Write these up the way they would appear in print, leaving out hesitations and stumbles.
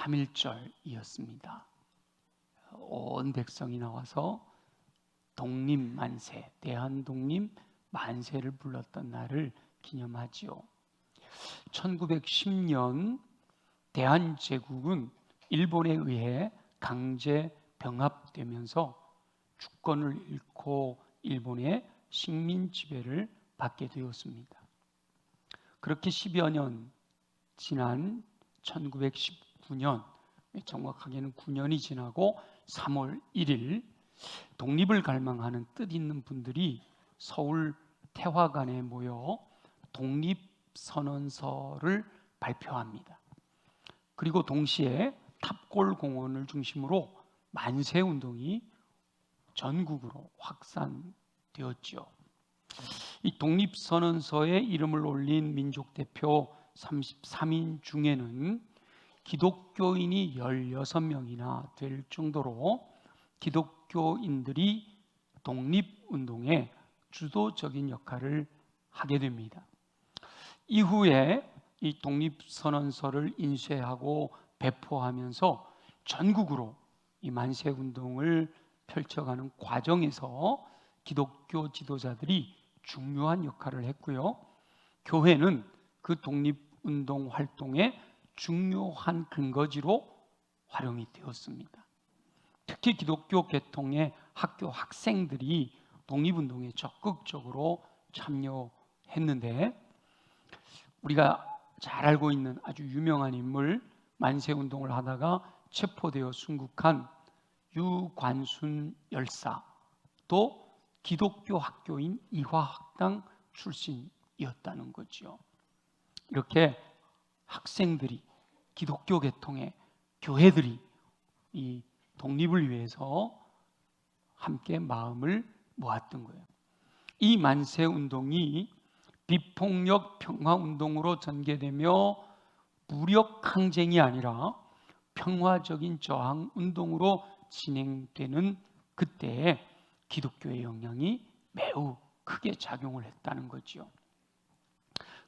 3.1절이었습니다. 온 백성이 나와서 독립만세, 대한독립 만세를 불렀던 날을 기념하지요. 1910년 대한제국은 일본에 의해 강제 병합되면서 주권을 잃고 일본의 식민 지배를 받게 되었습니다. 그렇게 10여 년 지난 1919년, 정확하게는 9년이 지나고 3월 1일 독립을 갈망하는 뜻 있는 분들이 서울 태화관에 모여 독립선언서를 발표합니다. 그리고 동시에 탑골공원을 중심으로 만세운동이 전국으로 확산되었죠. 이 독립선언서에 이름을 올린 민족대표 33인 중에는 기독교인이 16명이나 될 정도로 기독교인들이 독립운동에 주도적인 역할을 하게 됩니다. 이후에 이 독립선언서를 인쇄하고 배포하면서 전국으로 이 만세운동을 펼쳐가는 과정에서 기독교 지도자들이 중요한 역할을 했고요. 교회는 그 독립운동 활동의 중요한 근거지로 활용이 되었습니다. 특히 기독교 계통의 학교 학생들이 독립운동에 적극적으로 참여했는데, 우리가 잘 알고 있는 아주 유명한 인물, 만세운동을 하다가 체포되어 순국한 유관순 열사도 기독교 학교인 이화학당 출신이었다는 거죠. 이렇게 학생들이, 기독교 계통의 교회들이 이 독립을 위해서 함께 마음을 모았던 거예요. 이 만세운동이 비폭력 평화운동으로 전개되며 무력 항쟁이 아니라 평화적인 저항운동으로 진행되는 그때에 기독교의 영향이 매우 크게 작용을 했다는 거죠.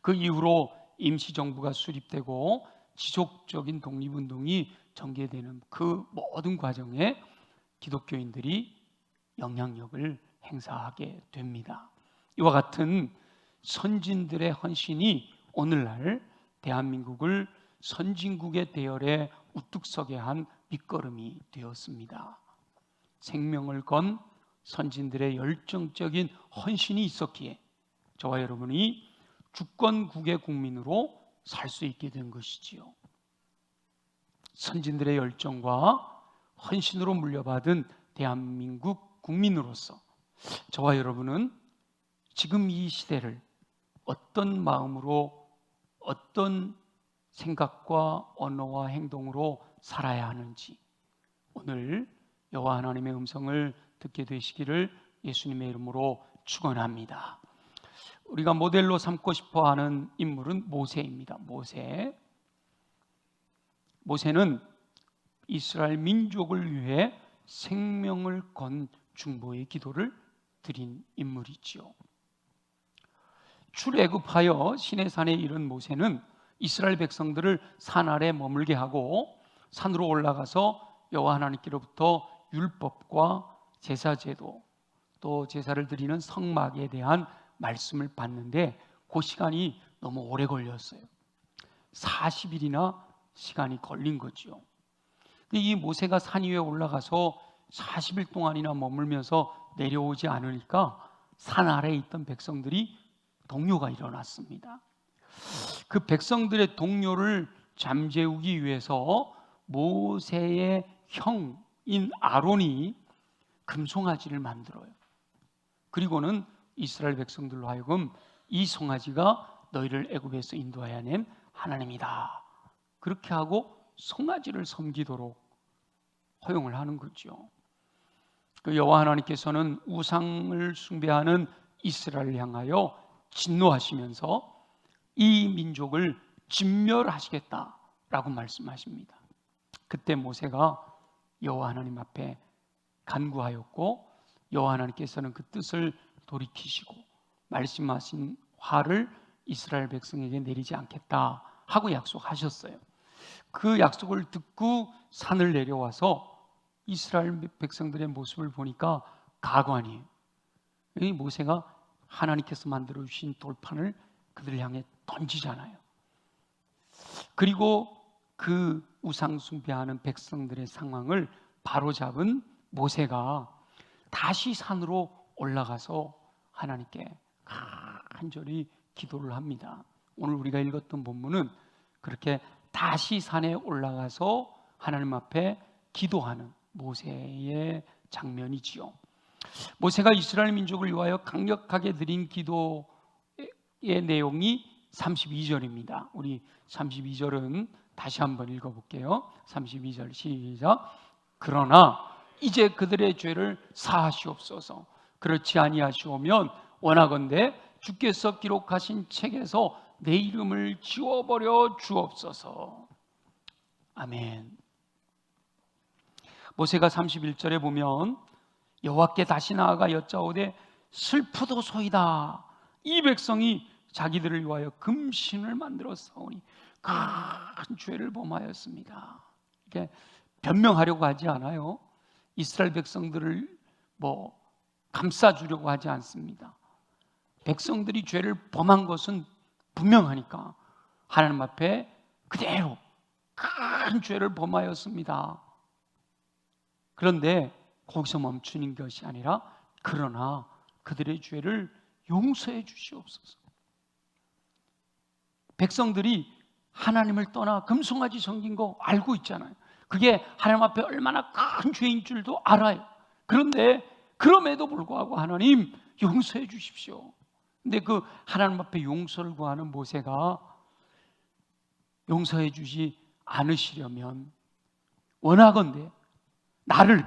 그 이후로 임시정부가 수립되고 지속적인 독립운동이 전개되는 그 모든 과정에 기독교인들이 영향력을 행사하게 됩니다. 이와 같은 선진들의 헌신이 오늘날 대한민국을 선진국의 대열에 우뚝 서게 한 밑거름이 되었습니다. 생명을 건 선진들의 열정적인 헌신이 있었기에 저와 여러분이 주권국의 국민으로 살 수 있게 된 것이지요. 선진들의 열정과 헌신으로 물려받은 대한민국 국민으로서 저와 여러분은 지금 이 시대를 어떤 마음으로, 어떤 생각과 언어와 행동으로 살아야 하는지 오늘 여호와 하나님의 음성을 듣게 되시기를 예수님의 이름으로 축원합니다. 우리가 모델로 삼고 싶어하는 인물은 모세입니다. 모세는 이스라엘 민족을 위해 생명을 건 중보의 기도를 드린 인물이지요. 출애굽하여 시내산에 이른 모세는 이스라엘 백성들을 산 아래 머물게 하고 산으로 올라가서 여호와 하나님께로부터 율법과 제사제도, 또 제사를 드리는 성막에 대한 말씀을 받는데 그 시간이 너무 오래 걸렸어요. 40일이나 시간이 걸린 거죠. 이 모세가 산 위에 올라가서 40일 동안이나 머물면서 내려오지 않으니까 산 아래에 있던 백성들이 동요가 일어났습니다. 그 백성들의 동요를 잠재우기 위해서 모세의 형인 아론이 금송아지를 만들어요. 그리고는 이스라엘 백성들로 하여금 이 송아지가 너희를 애굽에서 인도하여 낸 하나님이다, 그렇게 하고 송아지를 섬기도록 허용을 하는 거죠. 그 여호와 하나님께서는 우상을 숭배하는 이스라엘을 향하여 진노하시면서 이 민족을 진멸하시겠다라고 말씀하십니다. 그때 모세가 여호와 하나님 앞에 간구하였고 여호와 하나님께서는 그 뜻을 돌이키시고 말씀하신 화를 이스라엘 백성에게 내리지 않겠다 하고 약속하셨어요. 그 약속을 듣고 산을 내려와서 이스라엘 백성들의 모습을 보니까 가관이에요. 이 모세가 하나님께서 만들어 주신 돌판을 그들을 향해 던지잖아요. 그리고 그 우상 숭배하는 백성들의 상황을 바로잡은 모세가 다시 산으로 올라가서 하나님께 간절히 기도를 합니다. 오늘 우리가 읽었던 본문은 그렇게 다시 산에 올라가서 하나님 앞에 기도하는 모세의 장면이지요. 모세가 이스라엘 민족을 위하여 강력하게 드린 기도의 내용이 32절입니다. 우리 32절은 다시 한번 읽어볼게요. 32절 시작. 그러나 이제 그들의 죄를 사하시옵소서. 그렇지 아니하시오면 원하건대 주께서 기록하신 책에서 내 이름을 지워버려 주옵소서. 아멘. 모세가 31절에 보면 여호와께 다시 나아가 여짜오되 슬프도소이다. 이 백성이 자기들을 위하여 금신을 만들어 싸우니 큰 죄를 범하였습니다. 이게 변명하려고 하지 않아요. 이스라엘 백성들을 감싸주려고 하지 않습니다. 백성들이 죄를 범한 것은 분명하니까 하나님 앞에 그대로 큰 죄를 범하였습니다. 그런데 거기서 멈추는 것이 아니라 그러나 그들의 죄를 용서해 주시옵소서. 백성들이 하나님을 떠나 금송아지 섬긴 거 알고 있잖아요. 그게 하나님 앞에 얼마나 큰 죄인 줄도 알아요. 그런데 그럼에도 불구하고 하나님 용서해 주십시오. 근데 그 하나님 앞에 용서를 구하는 모세가 용서해 주지 않으시려면 원하건대 나를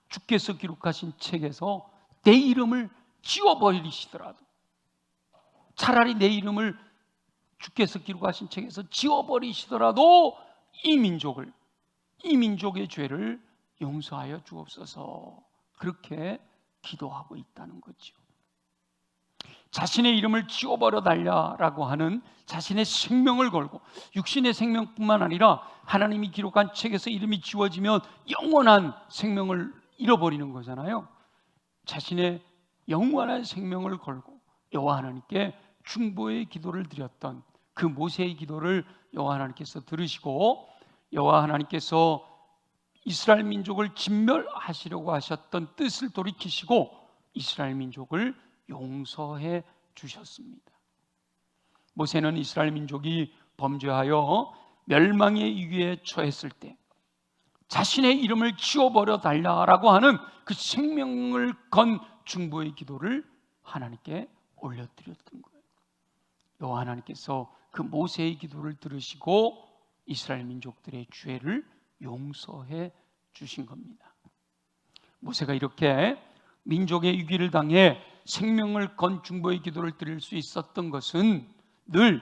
주께서 기록하신 책에서 내 이름을 지워버리시더라도, 차라리 내 이름을 주께서 기록하신 책에서 지워버리시더라도 이 민족의 죄를 용서하여 주옵소서. 그렇게 기도하고 있다는 거죠. 자신의 이름을 지워버려 달라라고 하는 자신의 생명을 걸고, 육신의 생명뿐만 아니라 하나님이 기록한 책에서 이름이 지워지면 영원한 생명을 잃어버리는 거잖아요. 자신의 영원한 생명을 걸고 여호와 하나님께 중보의 기도를 드렸던 그 모세의 기도를 여호와 하나님께서 들으시고, 여호와 하나님께서 이스라엘 민족을 진멸하시려고 하셨던 뜻을 돌이키시고 이스라엘 민족을 용서해 주셨습니다. 모세는 이스라엘 민족이 범죄하여 멸망의 위기에 처했을 때 자신의 이름을 지워버려 달라라고 하는 그 생명을 건 중보의 기도를 하나님께 올려드렸던 거예요. 여호와 하나님께서 그 모세의 기도를 들으시고 이스라엘 민족들의 죄를 용서해 주신 겁니다. 모세가 이렇게 민족의 위기를 당해 생명을 건 중보의 기도를 드릴 수 있었던 것은 늘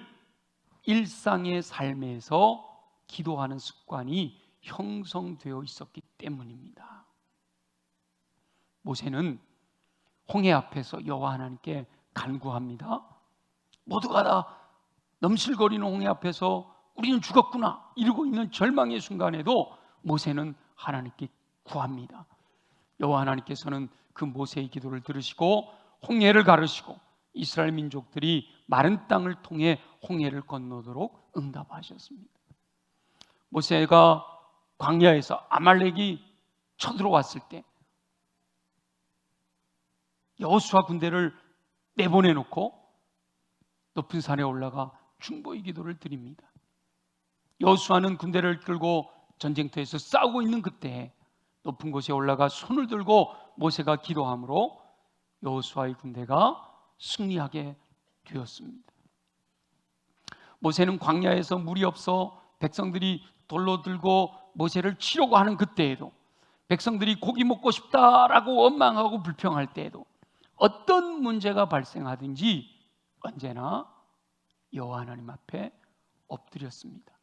일상의 삶에서 기도하는 습관이 형성되어 있었기 때문입니다. 모세는 홍해 앞에서 여호와 하나님께 간구합니다. 모두가 다 넘실거리는 홍해 앞에서 우리는 죽었구나 이러고 있는 절망의 순간에도 모세는 하나님께 구합니다. 여호와 하나님께서는 그 모세의 기도를 들으시고 홍해를 가르시고 이스라엘 민족들이 마른 땅을 통해 홍해를 건너도록 응답하셨습니다. 모세가 광야에서 아말렉이 쳐들어왔을 때 여호수아 군대를 내보내놓고 높은 산에 올라가 중보의 기도를 드립니다. 여호수아는 군대를 끌고 전쟁터에서 싸우고 있는 그때 높은 곳에 올라가 손을 들고 모세가 기도함으로 여호수아의 군대가 승리하게 되었습니다. 모세는 광야에서 물이 없어 백성들이 돌로 들고 모세를 치려고 하는 그때에도, 백성들이 고기 먹고 싶다라고 원망하고 불평할 때에도, 어떤 문제가 발생하든지 언제나 여호와 하나님 앞에 엎드렸습니다.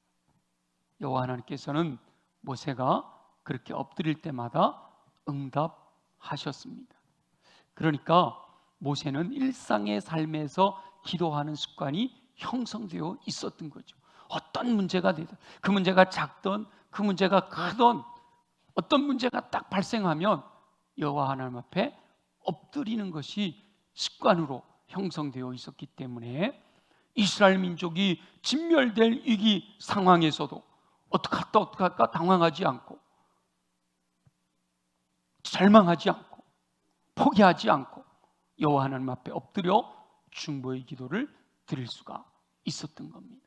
여호와 하나님께서는 모세가 그렇게 엎드릴 때마다 응답하셨습니다. 그러니까 모세는 일상의 삶에서 기도하는 습관이 형성되어 있었던 거죠. 어떤 문제가 되든, 그 문제가 작든 그 문제가 크든 어떤 문제가 딱 발생하면 여호와 하나님 앞에 엎드리는 것이 습관으로 형성되어 있었기 때문에 이스라엘 민족이 진멸될 위기 상황에서도 어떡할까 당황하지 않고, 절망하지 않고, 포기하지 않고 여호와 하나님 앞에 엎드려 중보의 기도를 드릴 수가 있었던 겁니다.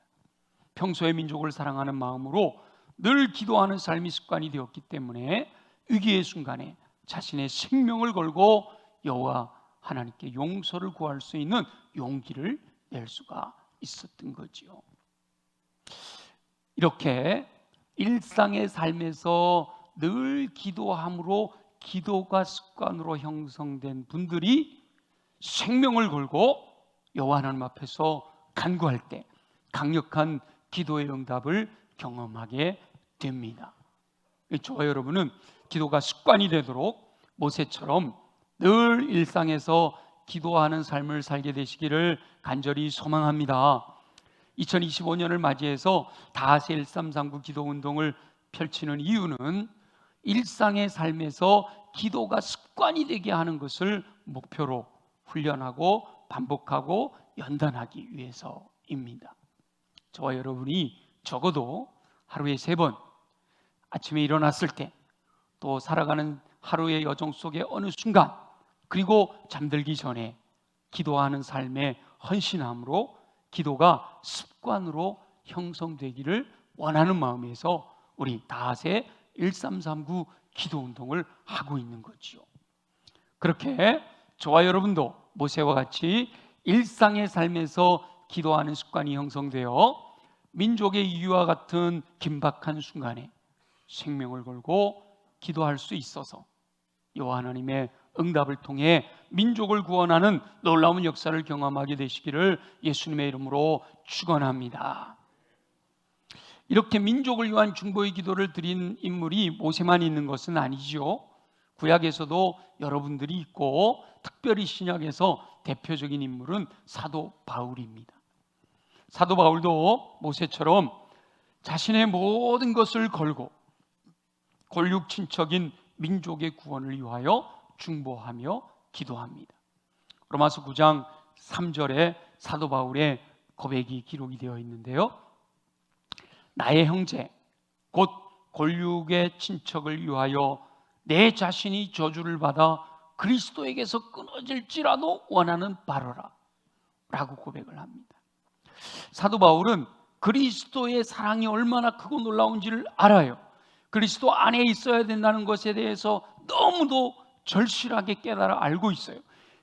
평소에 민족을 사랑하는 마음으로 늘 기도하는 삶이 습관이 되었기 때문에 위기의 순간에 자신의 생명을 걸고 여호와 하나님께 용서를 구할 수 있는 용기를 낼 수가 있었던 거지요. 이렇게 일상의 삶에서 늘 기도함으로 기도가 습관으로 형성된 분들이 생명을 걸고 여호와 하나님 앞에서 간구할 때 강력한 기도의 응답을 경험하게 됩니다. 저와 여러분은 기도가 습관이 되도록 모세처럼 늘 일상에서 기도하는 삶을 살게 되시기를 간절히 소망합니다. 2025년을 맞이해서 다하세 1339 기도운동을 펼치는 이유는 일상의 삶에서 기도가 습관이 되게 하는 것을 목표로 훈련하고 반복하고 연단하기 위해서입니다. 저와 여러분이 적어도 하루에 3번, 아침에 일어났을 때, 또 살아가는 하루의 여정 속의 어느 순간, 그리고 잠들기 전에 기도하는 삶의 헌신함으로 기도가 습관으로 형성되기를 원하는 마음에서 우리 다하세 1339 기도운동을 하고 있는 거지요. 그렇게 저와 여러분도 모세와 같이 일상의 삶에서 기도하는 습관이 형성되어 민족의 이유와 같은 긴박한 순간에 생명을 걸고 기도할 수 있어서 여호와 하나님의 응답을 통해 민족을 구원하는 놀라운 역사를 경험하게 되시기를 예수님의 이름으로 축원합니다. 이렇게 민족을 위한 중보의 기도를 드린 인물이 모세만 있는 것은 아니지요. 구약에서도 여러분들이 있고 특별히 신약에서 대표적인 인물은 사도 바울입니다. 사도 바울도 모세처럼 자신의 모든 것을 걸고 골육 친척인 민족의 구원을 위하여 중보하며 기도합니다. 로마서 9장 3절에 사도 바울의 고백이 기록이 되어 있는데요, 나의 형제 곧 골육의 친척을 위하여 내 자신이 저주를 받아 그리스도에게서 끊어질지라도 원하는 바로라 라고 고백을 합니다. 사도 바울은 그리스도의 사랑이 얼마나 크고 놀라운지를 알아요. 그리스도 안에 있어야 된다는 것에 대해서 너무도 절실하게 깨달아 알고 있어요.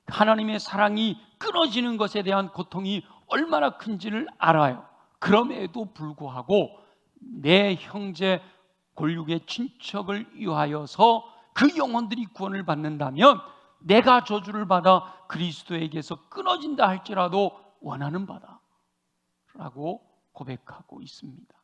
하나님의 사랑이 끊어지는 것에 대한 고통이 얼마나 큰지를 알아요. 그럼에도 불구하고 내 형제 골육의 친척을 위하여서 그 영혼들이 구원을 받는다면 내가 저주를 받아 그리스도에게서 끊어진다 할지라도 원하는 바다 라고 고백하고 있습니다.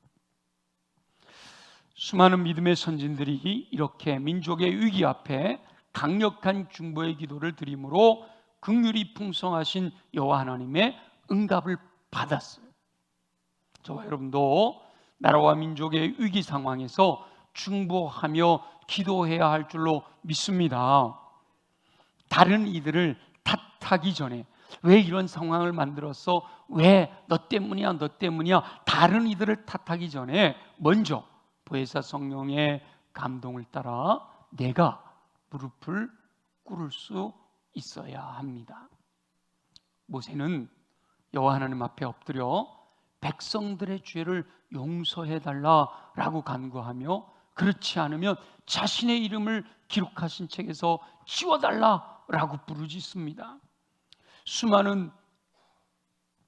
수많은 믿음의 선진들이 이렇게 민족의 위기 앞에 강력한 중보의 기도를 드림으로 긍휼이 풍성하신 여호와 하나님의 응답을 받았어요. 저와 여러분도 나라와 민족의 위기 상황에서 중보하며 기도해야 할 줄로 믿습니다. 다른 이들을 탓하기 전에 왜 이런 상황을 만들었어? 왜 너 때문이야? 너 때문이야? 다른 이들을 탓하기 전에 먼저 보혜사 성령의 감동을 따라 내가 무릎을 꿇을 수 있어야 합니다. 모세는 여호와 하나님 앞에 엎드려 백성들의 죄를 용서해달라라고 간구하며 그렇지 않으면 자신의 이름을 기록하신 책에서 지워달라라고 부르짖습니다. 수많은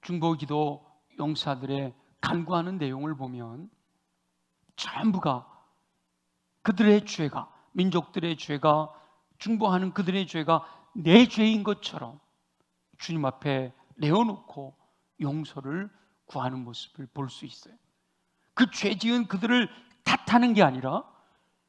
중보기도 용사들의 간구하는 내용을 보면 전부가 그들의 죄가, 민족들의 죄가, 중보하는 그들의 죄가 내 죄인 것처럼 주님 앞에 내어놓고 용서를 구하는 모습을 볼 수 있어요. 그 죄 지은 그들을 탓하는 게 아니라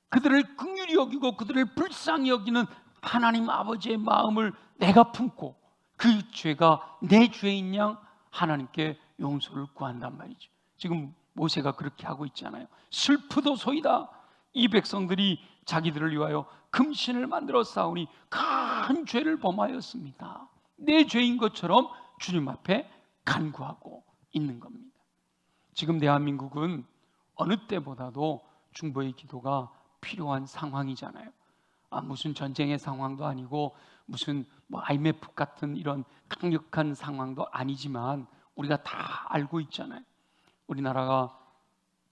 그들을 긍휼히 여기고 그들을 불쌍히 여기는 하나님 아버지의 마음을 내가 품고 그 죄가 내 죄인 양 하나님께 용서를 구한단 말이죠. 지금 모세가 그렇게 하고 있잖아요. 슬프도소이다. 이 백성들이 자기들을 위하여 금신을 만들어 싸우니 큰 죄를 범하였습니다. 내 죄인 것처럼 주님 앞에 간구하고 있는 겁니다. 지금 대한민국은 어느 때보다도 중보의 기도가 필요한 상황이잖아요. 무슨 전쟁의 상황도 아니고 무슨 IMF 같은 이런 강력한 상황도 아니지만 우리가 다 알고 있잖아요. 우리나라가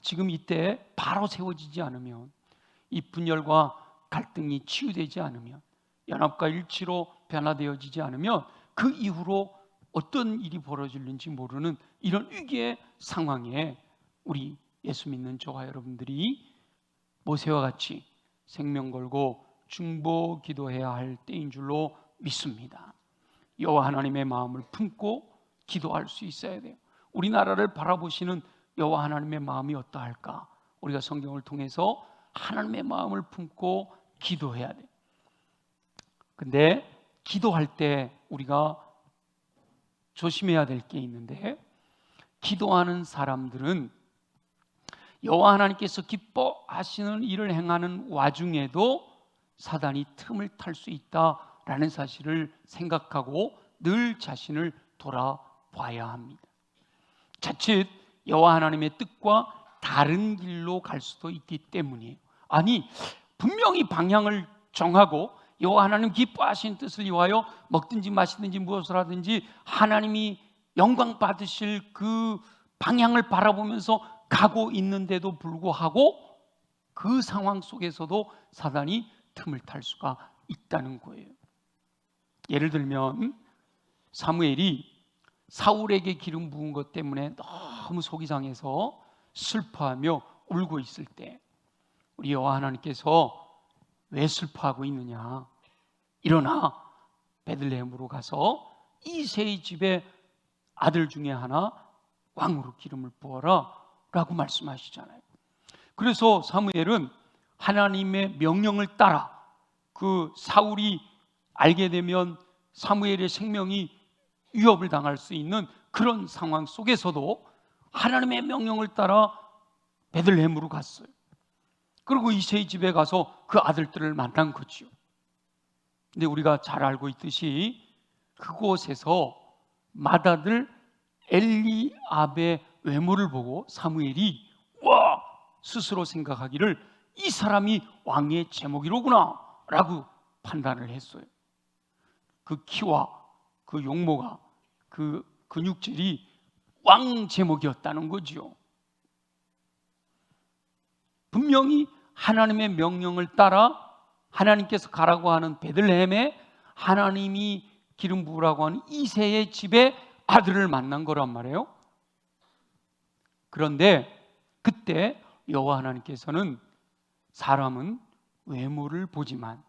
지금 이때 바로 세워지지 않으면, 이 분열과 갈등이 치유되지 않으면, 연합과 일치로 변화되어지지 않으면 그 이후로 어떤 일이 벌어질는지 모르는 이런 위기의 상황에 우리 예수 믿는 저와 여러분들이 모세와 같이 생명 걸고 중보 기도해야 할 때인 줄로 믿습니다. 여호와 하나님의 마음을 품고 기도할 수 있어야 돼요. 우리나라를 바라보시는 여호와 하나님의 마음이 어떠할까? 우리가 성경을 통해서 하나님의 마음을 품고 기도해야 돼요. 근데 기도할 때 우리가 조심해야 될 게 있는데, 기도하는 사람들은 여호와 하나님께서 기뻐하시는 일을 행하는 와중에도 사단이 틈을 탈 수 있다라는 사실을 생각하고 늘 자신을 돌아봐야 합니다. 자칫 여호와 하나님의 뜻과 다른 길로 갈 수도 있기 때문이에요. 아니, 분명히 방향을 정하고 여호와 하나님 기뻐하시는 뜻을 위하여 먹든지 마시든지 무엇을 하든지 하나님이 영광 받으실 그 방향을 바라보면서 가고 있는데도 불구하고 그 상황 속에서도 사단이 틈을 탈 수가 있다는 거예요. 예를 들면 사무엘이 사울에게 기름 부은 것 때문에 너무 속이 상해서 슬퍼하며 울고 있을 때 우리 여호와 하나님께서 왜 슬퍼하고 있느냐? 일어나 베들레헴으로 가서 이새의 집에 아들 중에 하나 왕으로 기름을 부어라 라고 말씀하시잖아요. 그래서 사무엘은 하나님의 명령을 따라, 그 사울이 알게 되면 사무엘의 생명이 위협을 당할 수 있는 그런 상황 속에서도 하나님의 명령을 따라 베들레헴으로 갔어요. 그리고 이새의 집에 가서 그 아들들을 만난 거죠. 근데 우리가 잘 알고 있듯이 그곳에서 맏아들 엘리압의 외모를 보고 사무엘이 스스로 생각하기를 이 사람이 왕의 제목이로구나 라고 판단을 했어요. 그 키와 그 용모가, 그 근육질이 왕 제목이었다는 거죠. 분명히 하나님의 명령을 따라 하나님께서 가라고 하는 베들레헴에 하나님이 기름 부으라고 하는 이새의 집에 아들을 만난 거란 말이에요. 그런데 그때 여호와 하나님께서는 사람은 외모를 보지만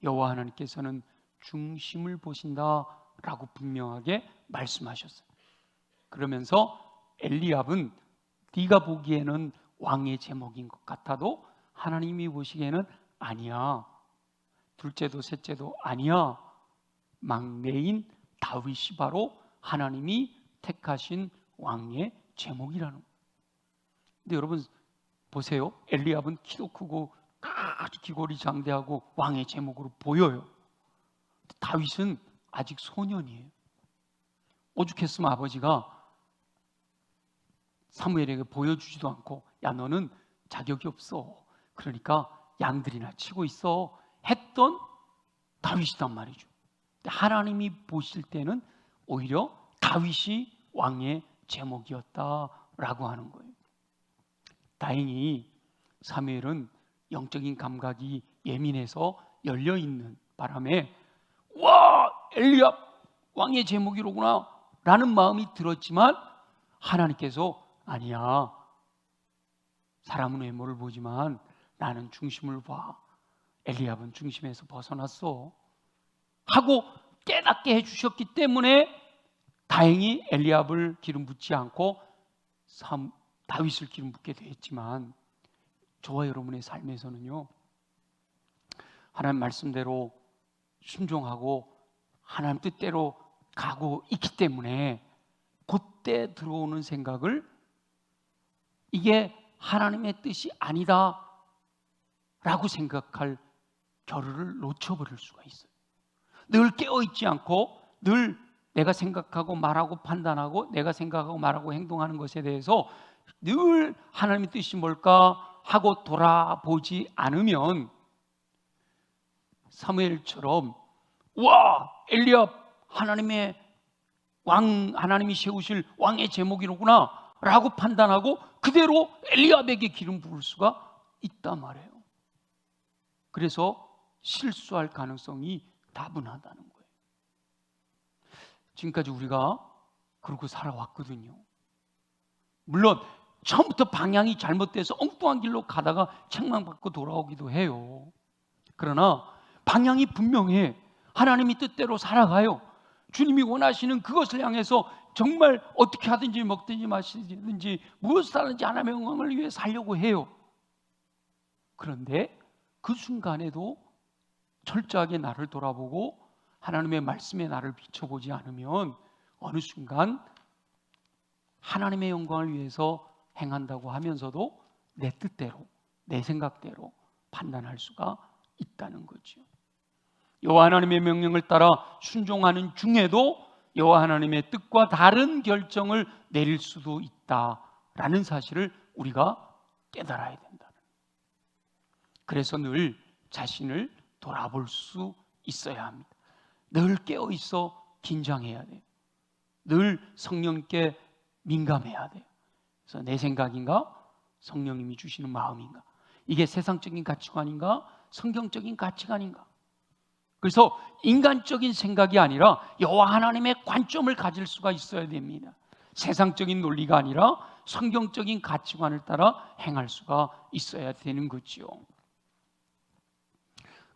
여호와 하나님께서는 중심을 보신다라고 분명하게 말씀하셨어요. 그러면서 엘리압은 네가 보기에는 왕의 제목인 것 같아도 하나님이 보시기에는 아니야. 둘째도 셋째도 아니야. 막내인 다윗이 바로 하나님이 택하신 왕의 제목이라는 거예요. 근데 여러분 보세요. 엘리압은 키도 크고 아주 기골이 장대하고 왕의 제목으로 보여요. 다윗은 아직 소년이에요. 오죽했으면 아버지가 사무엘에게 보여주지도 않고 야 너는 자격이 없어. 그러니까 양들이나 치고 있어 했던 다윗이단 말이죠. 하나님이 보실 때는 오히려 다윗이 왕의 제목이었다라고 하는 거예요. 다행히 사무엘은 영적인 감각이 예민해서 열려있는 바람에 와 엘리압 왕의 제목이로구나 라는 마음이 들었지만 하나님께서 아니야, 사람은 외모를 보지만 나는 중심을 봐. 엘리압은 중심에서 벗어났어 하고 깨닫게 해주셨기 때문에 다행히 엘리압을 기름 붓지 않고 다윗을 기름 붓게 되었지만 저와 여러분의 삶에서는요, 하나님 말씀대로 순종하고 하나님 뜻대로 가고 있기 때문에 그때 들어오는 생각을 이게 하나님의 뜻이 아니다 라고 생각할 겨를을 놓쳐버릴 수가 있어요. 늘 깨어있지 않고 늘 내가 생각하고 말하고 판단하고 내가 생각하고 말하고 행동하는 것에 대해서 늘 하나님의 뜻이 뭘까 하고 돌아보지 않으면 사무엘처럼 와, 엘리압 하나님의 왕, 하나님이 세우실 왕의 제목이로구나 라고 판단하고 그대로 엘리압에게 기름 부을 수가 있단 말이에요. 그래서 실수할 가능성이 다분하다는 거예요. 지금까지 우리가 그러고 살아왔거든요. 물론 처음부터 방향이 잘못돼서 엉뚱한 길로 가다가 책망받고 돌아오기도 해요. 그러나 방향이 분명해. 하나님이 뜻대로 살아가요. 주님이 원하시는 그것을 향해서 정말 어떻게 하든지 먹든지 마시든지 무엇을 하든지 하나님의 영광을 위해 살려고 해요. 그런데 그 순간에도 철저하게 나를 돌아보고 하나님의 말씀에 나를 비춰보지 않으면 어느 순간 하나님의 영광을 위해서 행한다고 하면서도 내 뜻대로, 내 생각대로 판단할 수가 있다는 거죠. 여호와 하나님의 명령을 따라 순종하는 중에도 여호와 하나님의 뜻과 다른 결정을 내릴 수도 있다라는 사실을 우리가 깨달아야 된다는. 그래서 늘 자신을 돌아볼 수 있어야 합니다. 늘 깨어 있어 긴장해야 돼요. 늘 성령께 민감해야 돼요. 그래서 내 생각인가? 성령님이 주시는 마음인가? 이게 세상적인 가치관인가? 성경적인 가치관인가? 그래서 인간적인 생각이 아니라 여호와 하나님의 관점을 가질 수가 있어야 됩니다. 세상적인 논리가 아니라 성경적인 가치관을 따라 행할 수가 있어야 되는 거지요.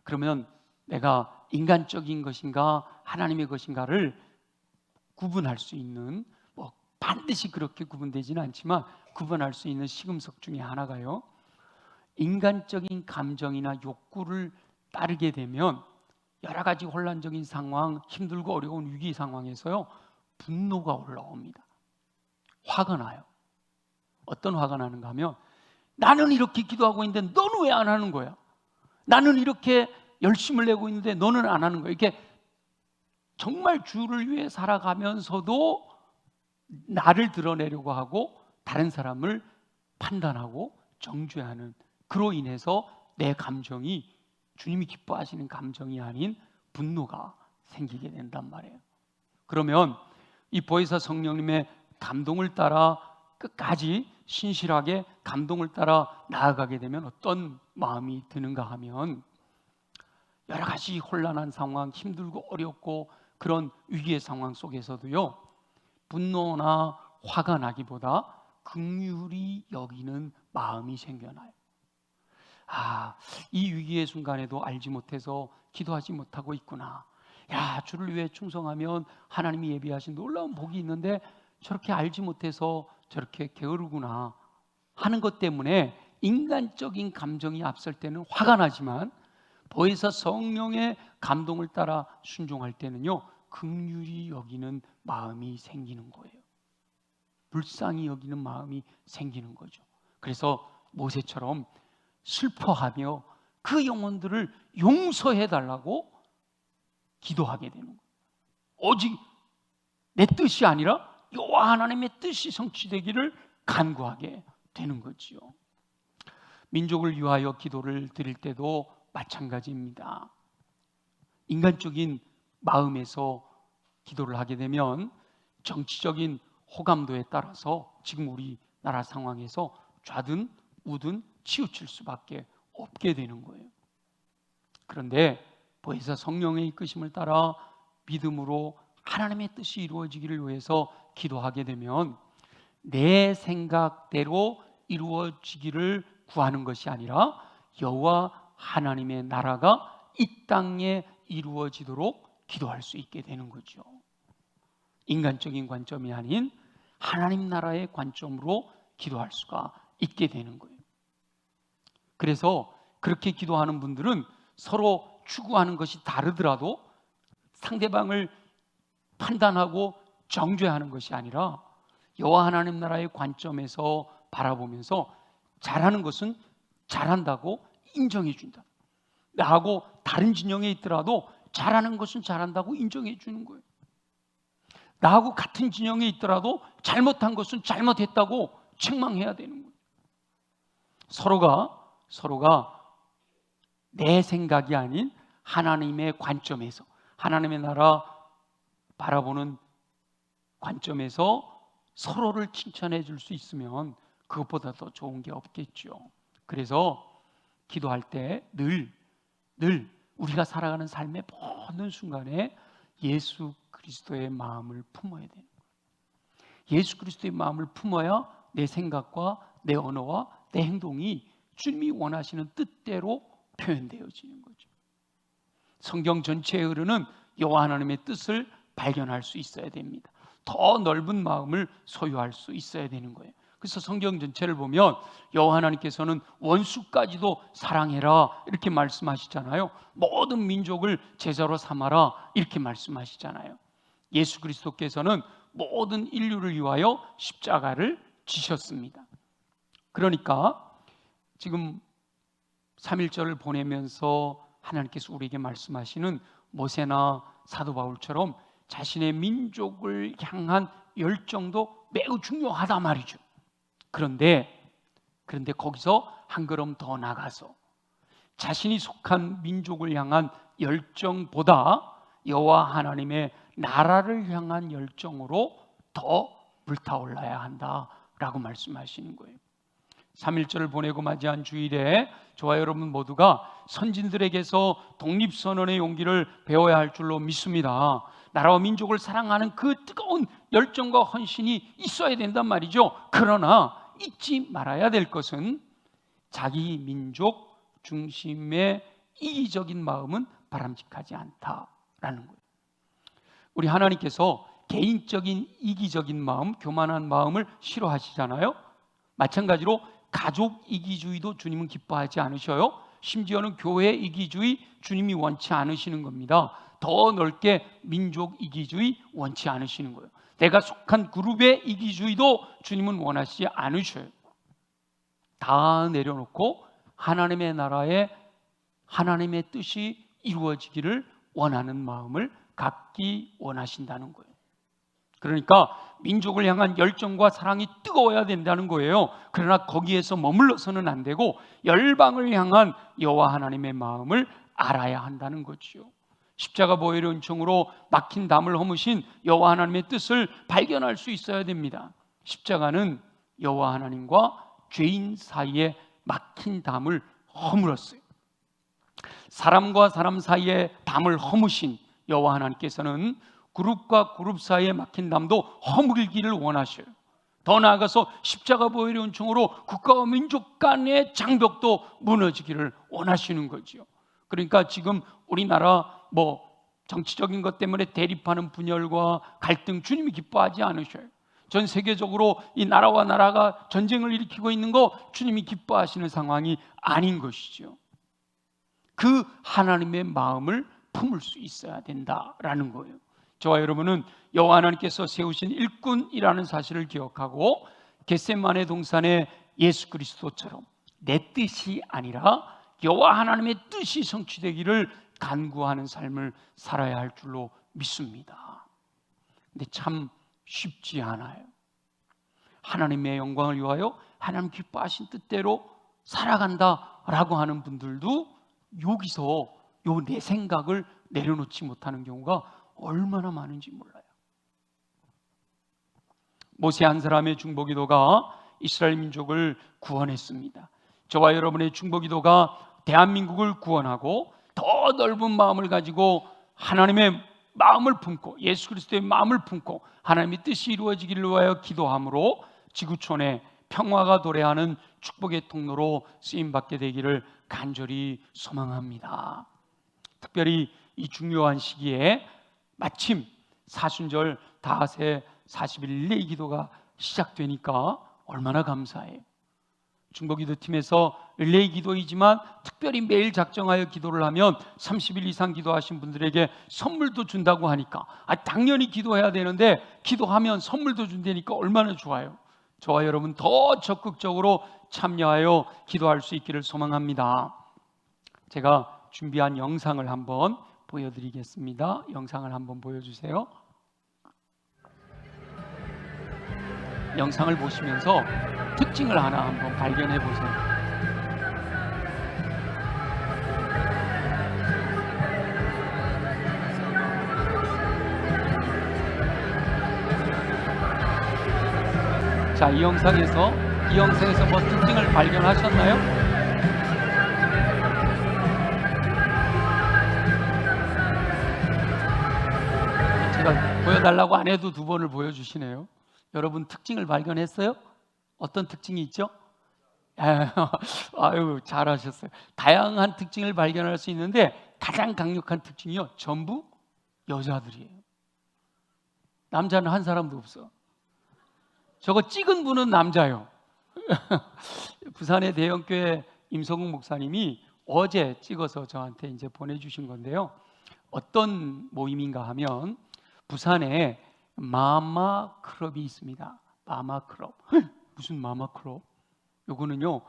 그러면 내가 인간적인 것인가 하나님의 것인가를 구분할 수 있는, 반드시 그렇게 구분되지는 않지만 구분할 수 있는 시금석 중에 하나가요, 인간적인 감정이나 욕구를 따르게 되면 여러 가지 혼란적인 상황, 힘들고 어려운 위기 상황에서요 분노가 올라옵니다. 화가 나요. 어떤 화가 나는가 하면 나는 이렇게 기도하고 있는데 너는 왜 안 하는 거야? 나는 이렇게 열심을 내고 있는데 너는 안 하는 거야. 이렇게 정말 주를 위해 살아가면서도 나를 드러내려고 하고 다른 사람을 판단하고 정죄하는, 그로 인해서 내 감정이 주님이 기뻐하시는 감정이 아닌 분노가 생기게 된단 말이에요. 그러면 이 보혜사 성령님의 감동을 따라 끝까지 신실하게 감동을 따라 나아가게 되면 어떤 마음이 드는가 하면 여러 가지 혼란한 상황, 힘들고 어렵고 그런 위기의 상황 속에서도요 분노나 화가 나기보다 긍휼히 여기는 마음이 생겨나요. 이 위기의 순간에도 알지 못해서 기도하지 못하고 있구나. 주를 위해 충성하면 하나님이 예비하신 놀라운 복이 있는데 저렇게 알지 못해서 저렇게 게으르구나 하는 것 때문에 인간적인 감정이 앞설 때는 화가 나지만 보혜사 성령의 감동을 따라 순종할 때는요 긍휼히 여기는 마음이 생기는 거예요. 불쌍히 여기는 마음이 생기는 거죠. 그래서 모세처럼 슬퍼하며 그 영혼들을 용서해 달라고 기도하게 되는 거예요. 오직 내 뜻이 아니라 여호와 하나님의 뜻이 성취되기를 간구하게 되는 거지요. 민족을 위하여 기도를 드릴 때도 마찬가지입니다. 인간적인 마음에서 기도를 하게 되면 정치적인 호감도에 따라서 지금 우리나라 상황에서 좌든 우든 치우칠 수밖에 없게 되는 거예요. 그런데 보혜사 성령의 이끄심을 따라 믿음으로 하나님의 뜻이 이루어지기를 위해서 기도하게 되면 내 생각대로 이루어지기를 구하는 것이 아니라 여호와 하나님의 나라가 이 땅에 이루어지도록 기도할 수 있게 되는 거죠. 인간적인 관점이 아닌 하나님 나라의 관점으로 기도할 수가 있게 되는 거예요. 그래서 그렇게 기도하는 분들은 서로 추구하는 것이 다르더라도 상대방을 판단하고 정죄하는 것이 아니라 여호와 하나님 나라의 관점에서 바라보면서 잘하는 것은 잘한다고 인정해 준다. 나하고 다른 진영에 있더라도 잘하는 것은 잘한다고 인정해 주는 거예요. 나하고 같은 진영에 있더라도 잘못한 것은 잘못했다고 책망해야 되는 거예요. 서로가 내 생각이 아닌 하나님의 관점에서, 하나님의 나라 바라보는 관점에서 서로를 칭찬해 줄 수 있으면 그것보다 더 좋은 게 없겠죠. 그래서 기도할 때 늘 우리가 살아가는 삶의 모든 순간에 예수 그리스도의 마음을 품어야 돼요. 예수 그리스도의 마음을 품어야 내 생각과 내 언어와 내 행동이 주님이 원하시는 뜻대로 표현되어지는 거죠. 성경 전체에 흐르는 여호와 하나님의 뜻을 발견할 수 있어야 됩니다. 더 넓은 마음을 소유할 수 있어야 되는 거예요. 그래서 성경 전체를 보면 여호와 하나님께서는 원수까지도 사랑해라 이렇게 말씀하시잖아요. 모든 민족을 제자로 삼아라 이렇게 말씀하시잖아요. 예수 그리스도께서는 모든 인류를 위하여 십자가를 지셨습니다. 그러니까 지금 3.1절을 보내면서 하나님께서 우리에게 말씀하시는 모세나 사도 바울처럼 자신의 민족을 향한 열정도 매우 중요하다 말이죠. 그런데 거기서 한 걸음 더 나가서 자신이 속한 민족을 향한 열정보다 여호와 하나님의 나라를 향한 열정으로 더 불타올라야 한다라고 말씀하시는 거예요. 3.1절을 보내고 맞이한 주일에 저와 여러분 모두가 선진들에게서 독립선언의 용기를 배워야 할 줄로 믿습니다. 나라와 민족을 사랑하는 그 뜨거운 열정과 헌신이 있어야 된단 말이죠. 그러나 잊지 말아야 될 것은 자기 민족 중심의 이기적인 마음은 바람직하지 않다라는 거예요. 우리 하나님께서 개인적인 이기적인 마음, 교만한 마음을 싫어하시잖아요. 마찬가지로 가족 이기주의도 주님은 기뻐하지 않으셔요. 심지어는 교회 이기주의 주님이 원치 않으시는 겁니다. 더 넓게 민족 이기주의 원치 않으시는 거예요. 내가 속한 그룹의 이기주의도 주님은 원하시지 않으셔요. 다 내려놓고 하나님의 나라에 하나님의 뜻이 이루어지기를 원하는 마음을 갖기 원하신다는 거예요. 그러니까 민족을 향한 열정과 사랑이 뜨거워야 된다는 거예요. 그러나 거기에서 머물러서는 안 되고 열방을 향한 여호와 하나님의 마음을 알아야 한다는 거죠. 십자가 보혈의 은총으로 막힌 담을 허무신 여호와 하나님의 뜻을 발견할 수 있어야 됩니다. 십자가는 여호와 하나님과 죄인 사이에 막힌 담을 허물었어요. 사람과 사람 사이에 담을 허무신 여호와 하나님께서는 그룹과 그룹 사이에 막힌 담도 허물기를 원하셔요. 더 나아가서 십자가 보혈의 은총으로 국가와 민족 간의 장벽도 무너지기를 원하시는 거죠. 그러니까 지금 우리나라 정치적인 것 때문에 대립하는 분열과 갈등 주님이 기뻐하지 않으셔요. 전 세계적으로 이 나라와 나라가 전쟁을 일으키고 있는 거 주님이 기뻐하시는 상황이 아닌 것이죠. 그 하나님의 마음을 품을 수 있어야 된다라는 거예요. 저와 여러분은 여호와 하나님께서 세우신 일꾼이라는 사실을 기억하고 겟세마네 동산의 예수 그리스도처럼 내 뜻이 아니라 여호와 하나님의 뜻이 성취되기를 간구하는 삶을 살아야 할 줄로 믿습니다. 근데 참 쉽지 않아요. 하나님의 영광을 위하여 하나님 기뻐하신 뜻대로 살아간다라고 하는 분들도 여기서 내 생각을 내려놓지 못하는 경우가 얼마나 많은지 몰라요. 모세 한 사람의 중보기도가 이스라엘 민족을 구원했습니다. 저와 여러분의 중보기도가 대한민국을 구원하고 더 넓은 마음을 가지고 하나님의 마음을 품고 예수 그리스도의 마음을 품고 하나님의 뜻이 이루어지기를 위하여 기도함으로 지구촌에 평화가 도래하는 축복의 통로로 쓰임받게 되기를 간절히 소망합니다. 특별히 이 중요한 시기에 마침 사순절 다하세 40일 릴레이 기도가 시작되니까 얼마나 감사해요. 중보기도팀에서 릴레이 기도이지만 특별히 매일 작정하여 기도를 하면 30일 이상 기도하신 분들에게 선물도 준다고 하니까 당연히 기도해야 되는데 기도하면 선물도 준다니까 얼마나 좋아요. 저와 여러분 더 적극적으로 참여하여 기도할 수 있기를 소망합니다. 제가 준비한 영상을 한번 보여드리겠습니다. 영상을 한번 보여주세요. 영상을 보시면서 특징을 하나 한번 발견해 보세요. 자, 이 영상에서 뭐 특징을 발견하셨나요? 제가 보여달라고 안 해도 두 번을 보여주시네요. 여러분 특징을 발견했어요? 어떤 특징이 있죠? 아유, 잘하셨어요. 다양한 특징을 발견할 수 있는데 가장 강력한 특징이요, 전부 여자들이에요. 남자는 한 사람도 없어. 저거 찍은 분은 남자요. 부산의 대형교회 임성국 목사님이 어제 찍어서 저한테 이제 보내주신 건데요. 어떤 모임인가 하면 부산에 마마클럽이 있습니다. 마마클럽. 무슨 마마클럽? 요거는요,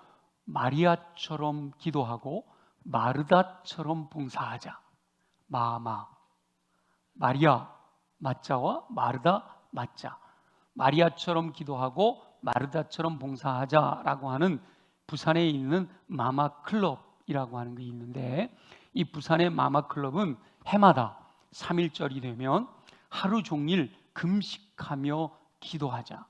마리아처럼 기도하고 마르다처럼 봉사하자. 마리아 맞자와 마르다 맞자. 마리아처럼 기도하고 마르다처럼 봉사하자라고 하는 부산에 있는 마마클럽이라고 하는 게 있는데, 이 부산의 마마클럽은 해마다 3.1절이 되면 하루 종일 금식하며 기도하자.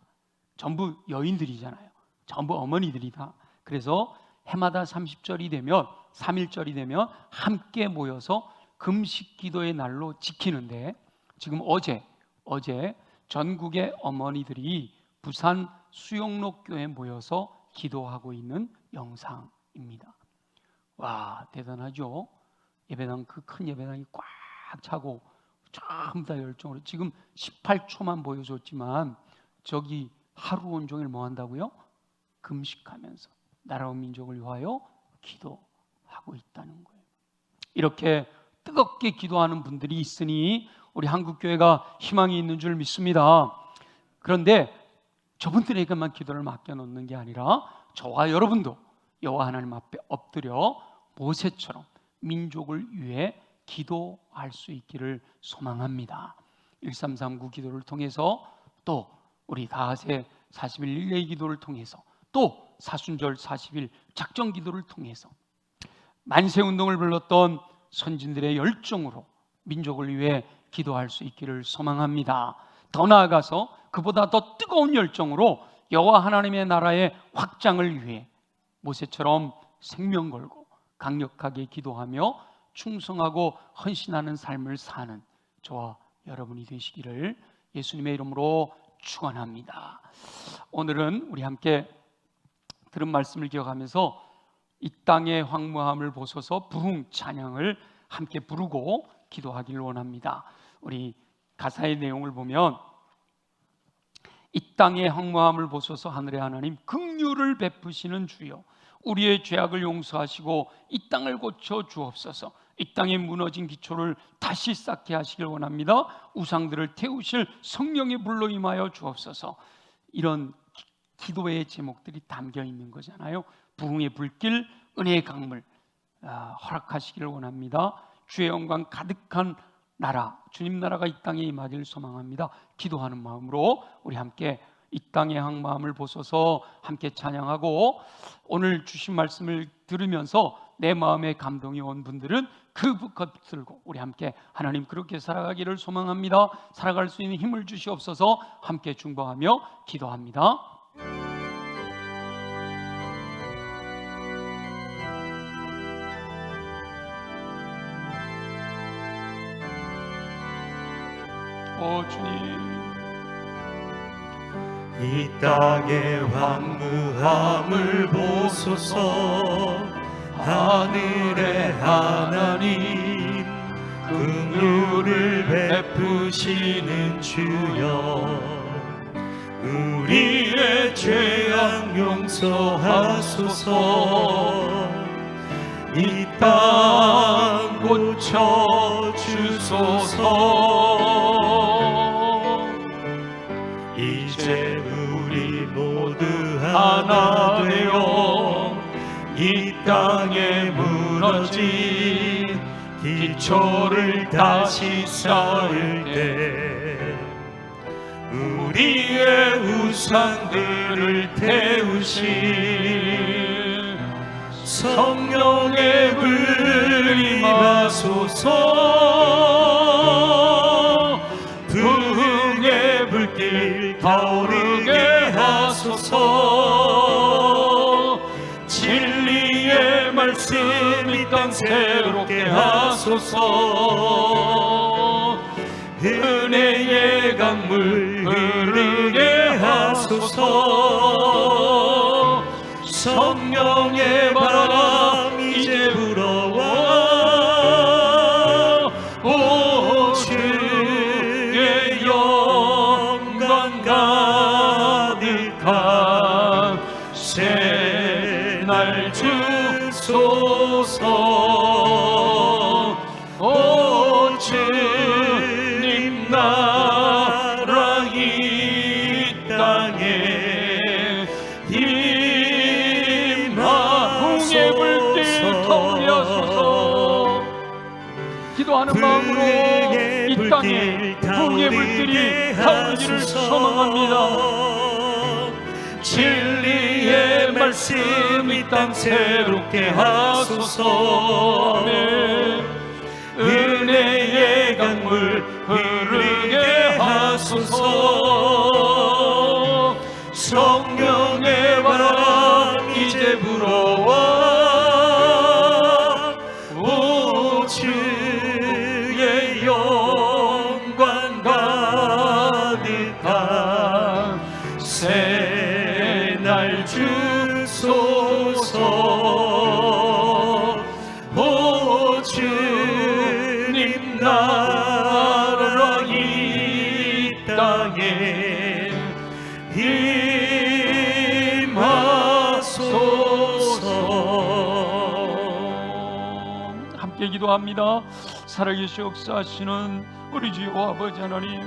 전부 여인들이잖아요. 전부 어머니들이다. 그래서 해마다 30절이 되면 3.1절이 되면 함께 모여서 금식 기도의 날로 지키는데, 지금 어제 전국의 어머니들이 부산 수영록 교회에 모여서 기도하고 있는 영상입니다. 와, 대단하죠? 예배당, 그 큰 예배당이 꽉 차고 전부 다 열정으로, 지금 18초만 보여줬지만 저기 하루 온종일 뭐 한다고요? 금식하면서 나라와 민족을 위하여 기도하고 있다는 거예요. 이렇게 뜨겁게 기도하는 분들이 있으니 우리 한국교회가 희망이 있는 줄 믿습니다. 그런데 저분들에게만 기도를 맡겨놓는 게 아니라 저와 여러분도 여호와 하나님 앞에 엎드려 모세처럼 민족을 위해 기도할 수 있기를 소망합니다. 1339 기도를 통해서, 또 우리 다하세 40일 릴레이 기도를 통해서, 또 사순절 40일 작정 기도를 통해서 만세운동을 불렀던 선진들의 열정으로 민족을 위해 기도할 수 있기를 소망합니다. 더 나아가서 그보다 더 뜨거운 열정으로 여호와 하나님의 나라의 확장을 위해 모세처럼 생명 걸고 강력하게 기도하며 충성하고 헌신하는 삶을 사는 저와 여러분이 되시기를 예수님의 이름으로 축원합니다. 오늘은 우리 함께 들은 말씀을 기억하면서 이 땅의 황무함을 보소서 부흥 찬양을 함께 부르고 기도하기를 원합니다. 우리 가사의 내용을 보면, 이 땅의 황무함을 보소서 하늘의 하나님, 긍휼을 베푸시는 주여, 우리의 죄악을 용서하시고 이 땅을 고쳐 주옵소서. 이 땅의 무너진 기초를 다시 쌓게 하시길 원합니다. 우상들을 태우실 성령의 불로 임하여 주옵소서. 이런 기도의 제목들이 담겨 있는 거잖아요. 부흥의 불길, 은혜의 강물 허락하시기를 원합니다. 주의 영광 가득한 나라, 주님 나라가 이 땅에 임하기를 소망합니다. 기도하는 마음으로 우리 함께 이 땅의 황무함을 보소서 함께 찬양하고, 오늘 주신 말씀을 들으면서 내 마음에 감동이 온 분들은 그 컵 들고 우리 함께 하나님 그렇게 살아가기를 소망합니다. 살아갈 수 있는 힘을 주시옵소서. 함께 중보하며 기도합니다. 오 주님, 이 땅의 황무함을 보소서. 하늘의 하나님, 긍휼을 베푸시는 주여, 우리의 죄악 용서하소서. 이 땅 고쳐 주소서. 이제 우리 모두 하나 되어 이 땅에 무너진 기초를 다시 쌓을 때 우리의 우상들을 태우신 성령의 불이 임하소서. 부흥의 불길 타오르게 하소서. 진리의 말씀 이 땅 새롭게 하소서. 은혜의 강물 흐르게 하소서. 성령의 바람 이제 불어와 오 주의 영광 가득한 새날 주소서. 오 주님 나라 이 땅에 부흥의 불길 타오르소서. 기도하는 마음으로 이 땅에 부흥의 불길이 타오르기를 소망합니다. 진리의 말씀 이 땅 새롭게 하소서. 은혜의 강물 흐르게 하소서. 성령의 바람 이제 불어와 오 주의 영광 가득한 새날 주소서. 오 주님 나라 이 땅에 임하소서. 함께 기도합니다. 살아계시 역사하시는 우리 주 여호와 아버지 하나님,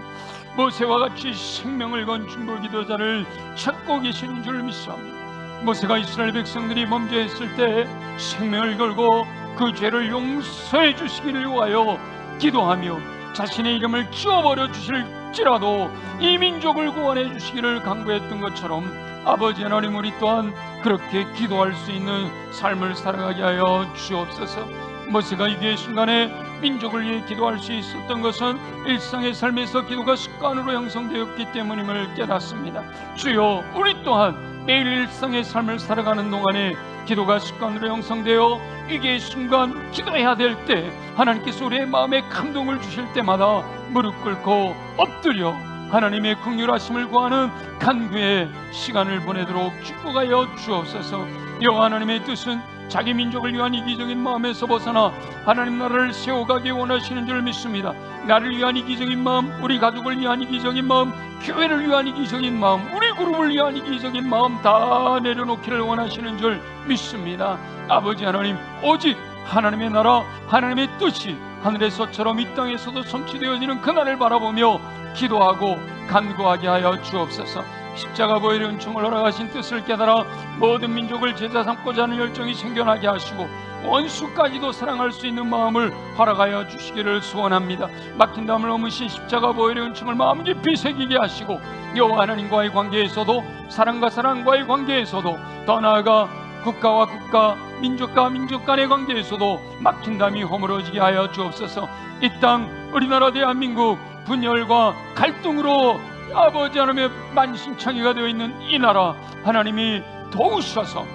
모세와 같이 생명을 건 중보 기도자를 찾고 계시는 줄 믿사옵니다. 모세가 이스라엘 백성들이 범죄했을 때 생명을 걸고 그 죄를 용서해 주시기를 위하여 기도하며 자신의 이름을 지워버려 주실지라도 이 민족을 구원해 주시기를 간구했던 것처럼 아버지 하나님, 우리 또한 그렇게 기도할 수 있는 삶을 살아가게 하여 주옵소서. 모세가 위기의 순간에 민족을 위해 기도할 수 있었던 것은 일상의 삶에서 기도가 습관으로 형성되었기 때문임을 깨닫습니다. 주여, 우리 또한 매일 일상의 삶을 살아가는 동안에 기도가 습관으로 형성되어 위기의 순간 기도해야 될 때 하나님께서 우리의 마음에 감동을 주실 때마다 무릎 꿇고 엎드려 하나님의 긍휼하심을 구하는 간구의 시간을 보내도록 축복하여 주옵소서. 여호와 하나님의 뜻은 자기 민족을 위한 이기적인 마음에서 벗어나 하나님 나라를 세워가기 원하시는 줄 믿습니다. 나를 위한 이기적인 마음, 우리 가족을 위한 이기적인 마음, 교회를 위한 이기적인 마음, 우리 그룹을 위한 이기적인 마음 다 내려놓기를 원하시는 줄 믿습니다. 아버지 하나님, 오직 하나님의 나라, 하나님의 뜻이 하늘에서처럼 이 땅에서도 성취되어지는 그날을 바라보며 기도하고 간구하게 하여 주옵소서. 십자가 보혈의 은총을 허락하신 뜻을 깨달아 모든 민족을 제자 삼고자 하는 열정이 생겨나게 하시고 원수까지도 사랑할 수 있는 마음을 허락하여 주시기를 소원합니다. 막힌 담을 넘으신 십자가 보혈의 은총을 마음 깊이 새기게 하시고 여호와 하나님과의 관계에서도, 사랑과 사랑과의 관계에서도, 더 나아가 국가와 국가, 민족과 민족 간의 관계에서도 막힌 담이 허물어지게 하여 주옵소서. 이 땅 우리나라 대한민국 분열과 갈등으로 아버지 하나님의 만신창이가 되어 있는 이 나라 하나님이 도우셔서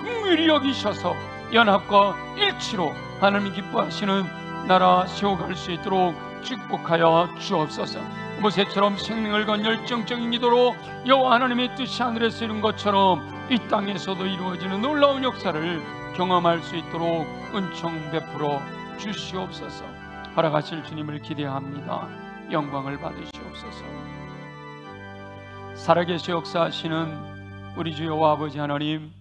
긍휼히 여기셔서 연합과 일치로 하나님이 기뻐하시는 나라 세워갈 수 있도록 축복하여 주옵소서. 모세처럼 생명을 건 열정적인 기도로 여호와 하나님의 뜻이 하늘에서 이룬 것처럼 이 땅에서도 이루어지는 놀라운 역사를 경험할 수 있도록 은총 베풀어 주시옵소서. 허락하실 주님을 기대합니다. 영광을 받으시옵소서. 살아계시 역사하시는 우리 주 여호와 아버지 하나님,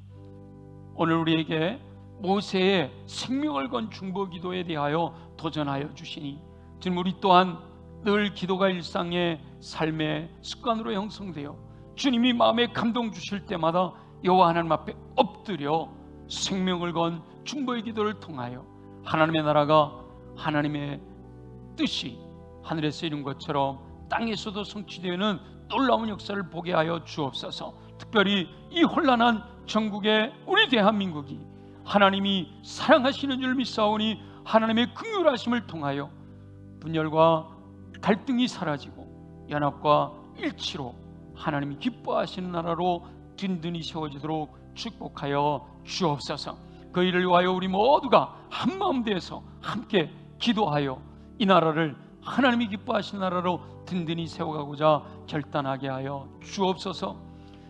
오늘 우리에게 모세의 생명을 건 중보 기도에 대하여 도전하여 주시니 지금 우리 또한 늘 기도가 일상의 삶의 습관으로 형성되어 주님이 마음에 감동 주실 때마다 여호와 하나님 앞에 엎드려 생명을 건 중보의 기도를 통하여 하나님의 나라가 하나님의 뜻이 하늘에서 이룬 것처럼 땅에서도 성취되는 놀라운 역사를 보게 하여 주옵소서. 특별히 이 혼란한 전국의 우리 대한민국이 하나님이 사랑하시는 줄 믿사오니 하나님의 긍휼하심을 통하여 분열과 갈등이 사라지고 연합과 일치로 하나님이 기뻐하시는 나라로 든든히 세워지도록 축복하여 주옵소서. 그 일을 위하여 우리 모두가 한마음 되어서 함께 기도하여 이 나라를 하나님이 기뻐하시는 나라로 든든히 세워가고자 결단하게 하여 주옵소서.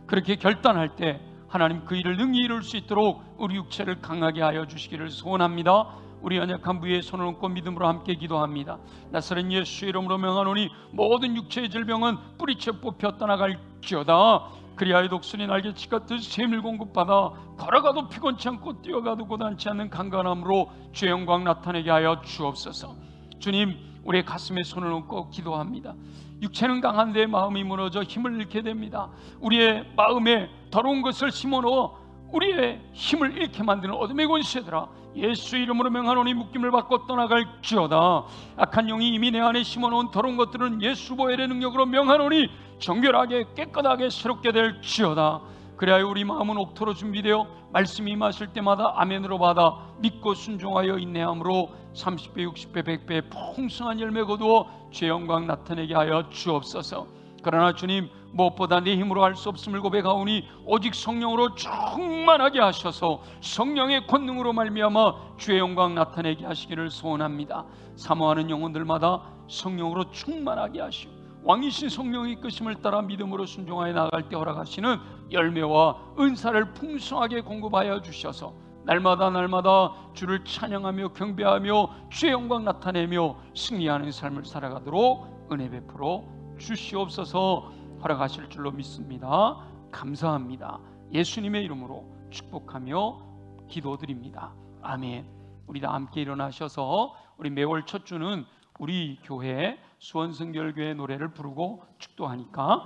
그렇게 결단할 때 하나님 그 일을 능히 이룰 수 있도록 우리 육체를 강하게 하여 주시기를 소원합니다. 우리 연약한 부위에 손을 얹고 믿음으로 함께 기도합니다. 나사렛 예수 이름으로 명하노니 모든 육체의 질병은 뿌리채 뽑혀 떠나갈지어다. 그리하여 독수리 날개치 같은 샘을 공급받아 걸어가도 피곤치 않고 뛰어가도 고단치 않는 강건함으로 주의 영광 나타내게 하여 주옵소서. 주님, 우리의 가슴에 손을 얹고 기도합니다. 육체는 강한데 마음이 무너져 힘을 잃게 됩니다. 우리의 마음에 더러운 것을 심어넣어 우리의 힘을 잃게 만드는 어둠의 권세들아, 예수 이름으로 명하노니 묶임을 받고 떠나갈지어다. 악한 영이 이미 내 안에 심어놓은 더러운 것들은 예수 보혈의 능력으로 명하노니 정결하게 깨끗하게 새롭게 될지어다. 그래야 우리 마음은 옥토로 준비되어 말씀이 임하실 때마다 아멘으로 받아 믿고 순종하여 인내함으로 30배 60배 100배 풍성한 열매 거두어 주의 영광 나타내게 하여 주옵소서. 그러나 주님, 무엇보다 내 힘으로 할 수 없음을 고백하오니 오직 성령으로 충만하게 하셔서 성령의 권능으로 말미암아 주의 영광 나타내게 하시기를 소원합니다. 사모하는 영혼들마다 성령으로 충만하게 하시오 왕이신 성령의 이끄심을 따라 믿음으로 순종하여 나아갈 때 허락하시는 열매와 은사를 풍성하게 공급하여 주셔서 날마다 주를 찬양하며 경배하며 주의 영광 나타내며 승리하는 삶을 살아가도록 은혜 베풀어 주시옵소서. 허락하실 줄로 믿습니다. 감사합니다. 예수님의 이름으로 축복하며 기도드립니다. 아멘. 우리 다 함께 일어나셔서 우리 매월 첫 주는 우리 교회 수원성결교회 노래를 부르고 축도하니까